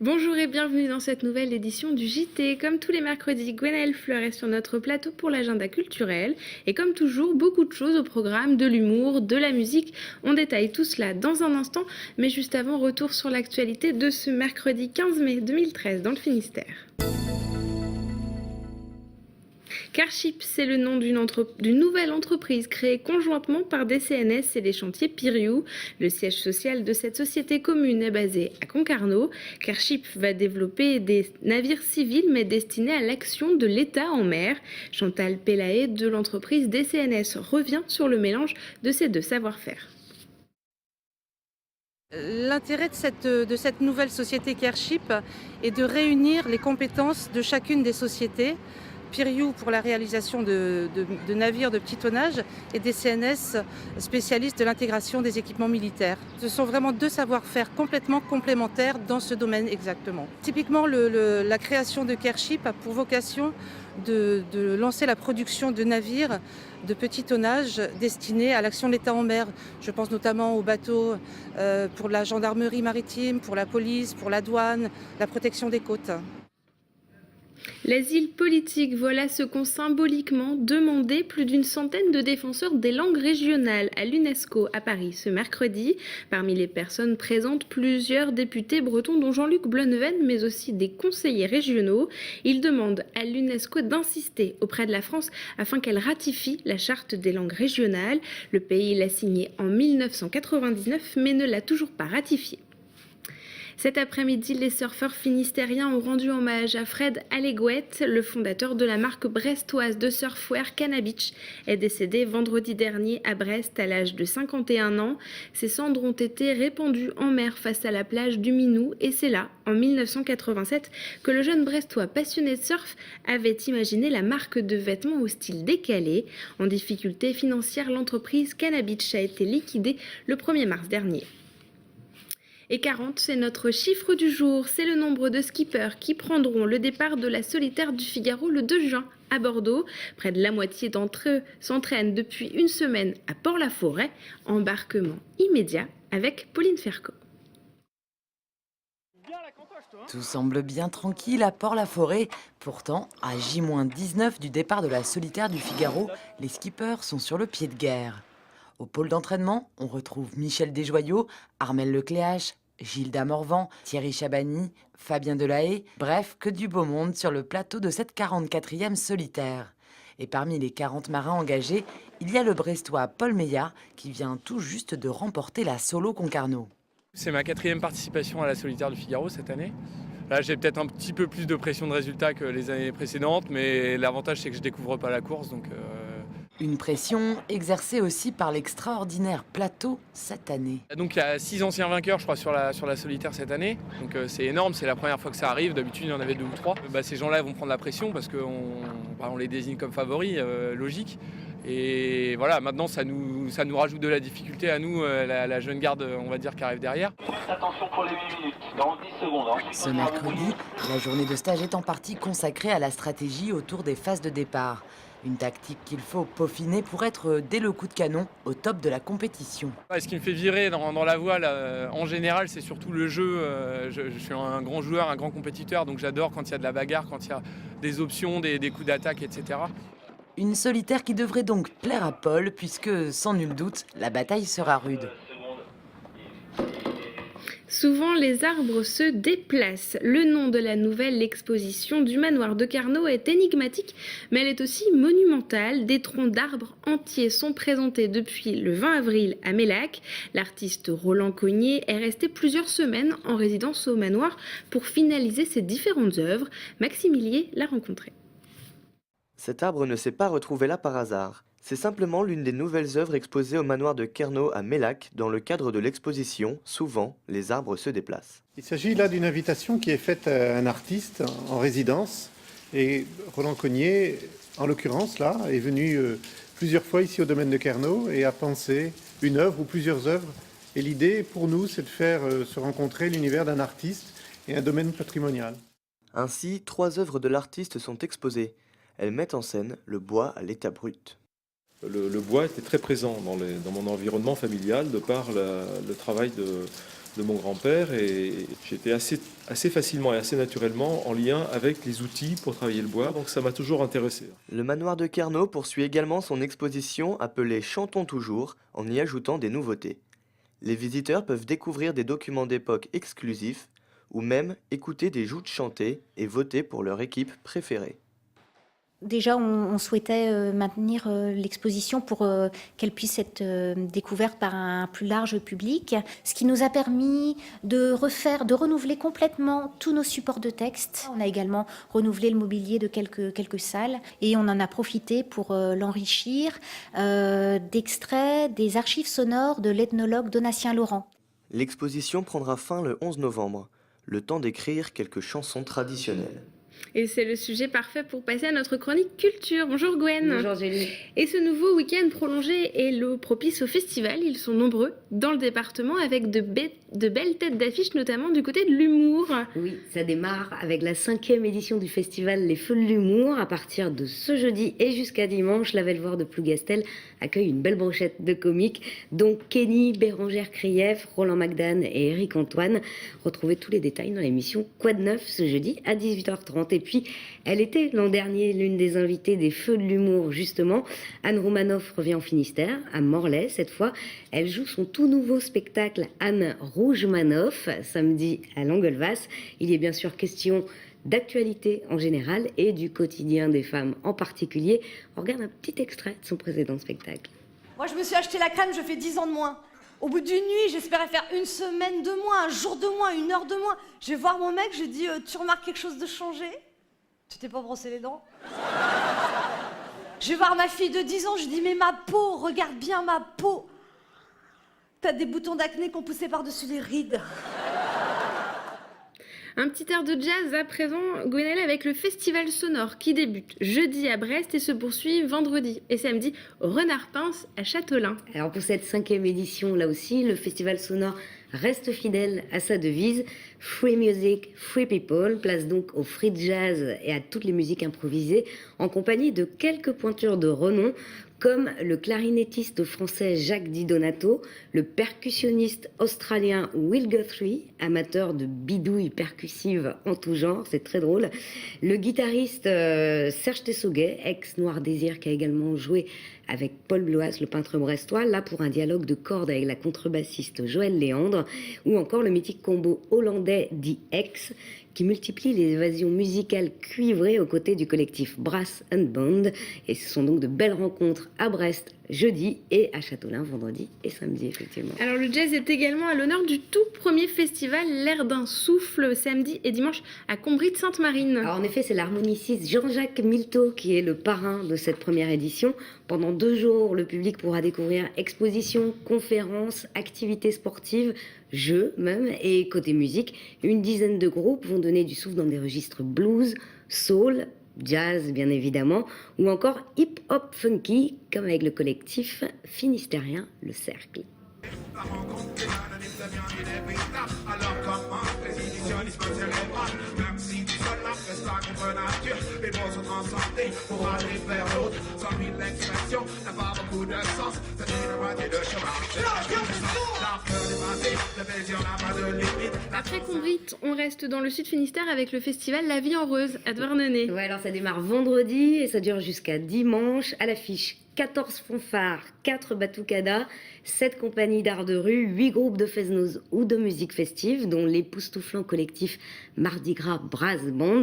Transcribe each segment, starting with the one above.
Bonjour et bienvenue dans cette nouvelle édition du JT. Comme tous les mercredis, Gwenaëlle Fleur est sur notre plateau pour l'agenda culturel. Et comme toujours, beaucoup de choses au programme, de l'humour, de la musique. On détaille tout cela dans un instant. Mais juste avant, retour sur l'actualité de ce mercredi 15 mai 2013 dans le Finistère. Carship, c'est le nom d'une nouvelle entreprise créée conjointement par DCNS et les chantiers Piriou. Le siège social de cette société commune est basé à Concarneau. Carship va développer des navires civils mais destinés à l'action de l'État en mer. Chantal Pelaé de l'entreprise DCNS revient sur le mélange de ces deux savoir-faire. L'intérêt de cette nouvelle société Carship est de réunir les compétences de chacune des sociétés. Piriou pour la réalisation de navires de petit tonnage et des CNS spécialistes de l'intégration des équipements militaires. Ce sont vraiment deux savoir-faire complètement complémentaires dans ce domaine exactement. Typiquement, la création de Carship a pour vocation de lancer la production de navires de petit tonnage destinés à l'action de l'État en mer. Je pense notamment aux bateaux pour la gendarmerie maritime, pour la police, pour la douane, la protection des côtes. L'asile politique, voilà ce qu'ont symboliquement demandé plus d'une centaine de défenseurs des langues régionales à l'UNESCO à Paris ce mercredi. Parmi les personnes présentes, plusieurs députés bretons dont Jean-Luc Blonneven, mais aussi des conseillers régionaux. Ils demandent à l'UNESCO d'insister auprès de la France afin qu'elle ratifie la charte des langues régionales. Le pays l'a signée en 1999 mais ne l'a toujours pas ratifiée. Cet après-midi, les surfeurs finistériens ont rendu hommage à Fred Allegouette, le fondateur de la marque brestoise de surfwear Canabeach, est décédé vendredi dernier à Brest à l'âge de 51 ans. Ses cendres ont été répandues en mer face à la plage du Minou et c'est là, en 1987, que le jeune brestois passionné de surf avait imaginé la marque de vêtements au style décalé. En difficulté financière, l'entreprise Canabeach a été liquidée le 1er mars dernier. Et 40, c'est notre chiffre du jour. C'est le nombre de skippers qui prendront le départ de la solitaire du Figaro le 2 juin à Bordeaux. Près de la moitié d'entre eux s'entraînent depuis une semaine à Port-la-Forêt. Embarquement immédiat avec Pauline Ferco. Tout semble bien tranquille à Port-la-Forêt. Pourtant, à J-19 du départ de la solitaire du Figaro, les skippers sont sur le pied de guerre. Au pôle d'entraînement, on retrouve Michel Desjoyaux, Armel Lecléache, Gilda Morvan, Thierry Chabani, Fabien Delahaye, bref, que du beau monde sur le plateau de cette 44e solitaire. Et parmi les 40 marins engagés, il y a le Brestois Paul Meillat qui vient tout juste de remporter la solo Concarneau. C'est ma 4e participation à la solitaire du Figaro cette année. Là, j'ai peut-être un petit peu plus de pression de résultats que les années précédentes, mais l'avantage c'est que je découvre pas la course, donc... Une pression exercée aussi par l'extraordinaire plateau cette année. Donc il y a 6 anciens vainqueurs je crois sur la solitaire cette année, donc c'est énorme, c'est la première fois que ça arrive, d'habitude il y en avait 2 ou 3. Ces gens-là vont prendre la pression parce qu'on les désigne comme favoris, logique. Et voilà, maintenant ça nous rajoute de la difficulté à nous, la jeune garde on va dire qui arrive derrière. Attention pour les 8 minutes, dans 10 secondes. Ce mercredi, la journée de stage est en partie consacrée à la stratégie autour des phases de départ. Une tactique qu'il faut peaufiner pour être dès le coup de canon au top de la compétition. Ce qui me fait virer dans la voile en général, c'est surtout le jeu. Je suis un grand joueur, un grand compétiteur, donc j'adore quand il y a de la bagarre, quand il y a des options, des coups d'attaque, etc. Une solitaire qui devrait donc plaire à Paul, puisque, sans nul doute, la bataille sera rude. Souvent, les arbres se déplacent. Le nom de la nouvelle exposition du manoir de Carnot est énigmatique, mais elle est aussi monumentale. Des troncs d'arbres entiers sont présentés depuis le 20 avril à Mélac. L'artiste Roland Cognier est resté plusieurs semaines en résidence au manoir pour finaliser ses différentes œuvres. Maximilien l'a rencontré. Cet arbre ne s'est pas retrouvé là par hasard. C'est simplement l'une des nouvelles œuvres exposées au manoir de Kerno à Mélac dans le cadre de l'exposition « Souvent, les arbres se déplacent ». Il s'agit là d'une invitation qui est faite à un artiste en résidence. Et Roland Cognier, en l'occurrence, là, est venu plusieurs fois ici au domaine de Kerno et a pensé une œuvre ou plusieurs œuvres. Et l'idée pour nous, c'est de faire se rencontrer l'univers d'un artiste et un domaine patrimonial. Ainsi, 3 œuvres de l'artiste sont exposées. Elles mettent en scène le bois à l'état brut. Le bois était très présent dans mon environnement familial de par le travail de mon grand-père et j'étais assez facilement et assez naturellement en lien avec les outils pour travailler le bois, donc ça m'a toujours intéressé. Le manoir de Carnot poursuit également son exposition appelée Chantons toujours en y ajoutant des nouveautés. Les visiteurs peuvent découvrir des documents d'époque exclusifs ou même écouter des joutes chantées et voter pour leur équipe préférée. Déjà, on souhaitait maintenir l'exposition pour qu'elle puisse être découverte par un plus large public, ce qui nous a permis de renouveler complètement tous nos supports de texte. On a également renouvelé le mobilier de quelques salles et on en a profité pour l'enrichir d'extraits des archives sonores de l'ethnologue Donatien Laurent. L'exposition prendra fin le 11 novembre, le temps d'écrire quelques chansons traditionnelles. Et c'est le sujet parfait pour passer à notre chronique culture. Bonjour Gwen. Bonjour Julie. Et ce nouveau week-end prolongé est l'eau propice au festival. Ils sont nombreux dans le département avec de belles têtes d'affiche, notamment du côté de l'humour. Oui, ça démarre avec la 5e édition du festival Les Feux de l'Humour. À partir de ce jeudi et jusqu'à dimanche, la Bellevoire de Plougastel accueille une belle brochette de comiques, dont Kenny, Bérangère Krief, Roland Magdan et Éric Antoine. Retrouvez tous les détails dans l'émission Quoi de neuf ce jeudi à 18h30. Et puis, elle était l'an dernier l'une des invitées des Feux de l'Humour, justement. Anne Roumanoff revient en Finistère, à Morlaix cette fois. Elle joue son tout nouveau spectacle Anne Rougemanoff, samedi à Languelvas. Il y est bien sûr question d'actualité en général et du quotidien des femmes en particulier. On regarde un petit extrait de son précédent spectacle. Moi, je me suis acheté la crème, je fais 10 ans de moins. Au bout d'une nuit, j'espérais faire une semaine de moins, un jour de moins, une heure de moins. Je vais voir mon mec, je lui dis tu remarques quelque chose de changé? Tu t'es pas brossé les dents? Je vais voir ma fille de 10 ans, je lui dis mais ma peau, regarde bien ma peau. T'as des boutons d'acné qui ont poussé par-dessus les rides. Un petit air de jazz à présent, Gwenelle, avec le festival sonore qui débute jeudi à Brest et se poursuit vendredi et samedi au Renard-Pince à Châteaulin. Alors pour cette 5e édition, là aussi, le festival sonore reste fidèle à sa devise « Free Music, Free People », place donc au free jazz et à toutes les musiques improvisées en compagnie de quelques pointures de renom comme le clarinettiste français Jacques Di Donato, le percussionniste australien Will Guthrie, amateur de bidouilles percussives en tout genre, c'est très drôle, le guitariste Serge Tessoguet, ex-Noir Désir, qui a également joué avec Paul Bloas, le peintre brestois, là pour un dialogue de cordes avec la contrebassiste Joëlle Léandre, ou encore le mythique combo hollandais The X, qui multiplie les évasions musicales cuivrées aux côtés du collectif Brass and Band. Et ce sont donc de belles rencontres à Brest jeudi et à Châteaulin vendredi et samedi, effectivement. Alors le jazz est également à l'honneur du tout premier festival L'air d'un souffle, samedi et dimanche à Combry de Sainte-Marine. Alors en effet, c'est l'harmoniciste Jean-Jacques Milteau qui est le parrain de cette première édition. Pendant 2 jours, le public pourra découvrir expositions, conférences, activités sportives, jeux même, et côté musique, une dizaine de groupes vont donner du souffle dans des registres blues, soul, jazz bien évidemment, ou encore hip-hop funky, comme avec le collectif finistérien Le Cercle. Après Combry, on reste dans le sud Finistère avec le festival La Vie en Rose à Douarnenez. Ouais, alors ça démarre vendredi et ça dure jusqu'à dimanche. À l'affiche, 14 fanfares, 4 batucadas, 7 compagnies d'art de rue, 8 groupes de fest-noz ou de musique festive, dont l'époustouflant collectif Mardi Gras Brass Band.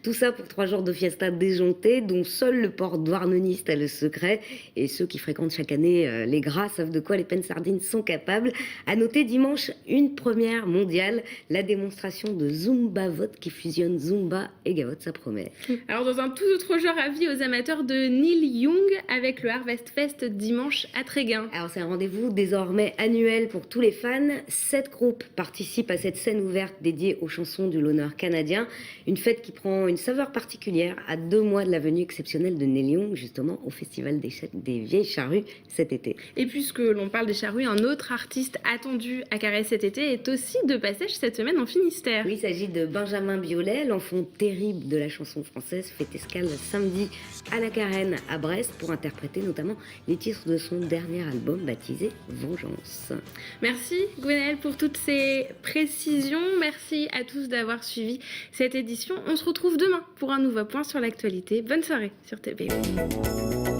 Tout ça pour 3 jours de fiesta déjonctée, dont seul le port douarneniste a le secret. Et ceux qui fréquentent chaque année les Gras savent de quoi les pennes sardines sont capables. À noter dimanche, une première mondiale, la démonstration de Zumba Vote qui fusionne Zumba et Gavotte, ça promet. Alors dans un tout autre genre, avis aux amateurs de Neil Young avec le Harvest Fest dimanche à Tréguin. Alors c'est un rendez-vous désormais annuel pour tous les fans. 7 groupes participent à cette scène ouverte dédiée aux chansons du l'honneur canadien. Une fête qui prend une saveur particulière à 2 mois de la venue exceptionnelle de Neil Young, justement au Festival des Vieilles Charrues cet été. Et puisque l'on parle des charrues, un autre artiste attendu à Carhaix cet été est aussi de passage cette semaine en Finistère. Oui, il s'agit de Benjamin Biolay, l'enfant terrible de la chanson française, fait escale samedi à la Carène à Brest pour interpréter notamment les titres de son dernier album baptisé Vengeance. Merci Gwenaëlle pour toutes ces précisions. Merci à tous d'avoir suivi cette édition. On se retrouve demain pour un nouveau point sur l'actualité. Bonne soirée sur TPO.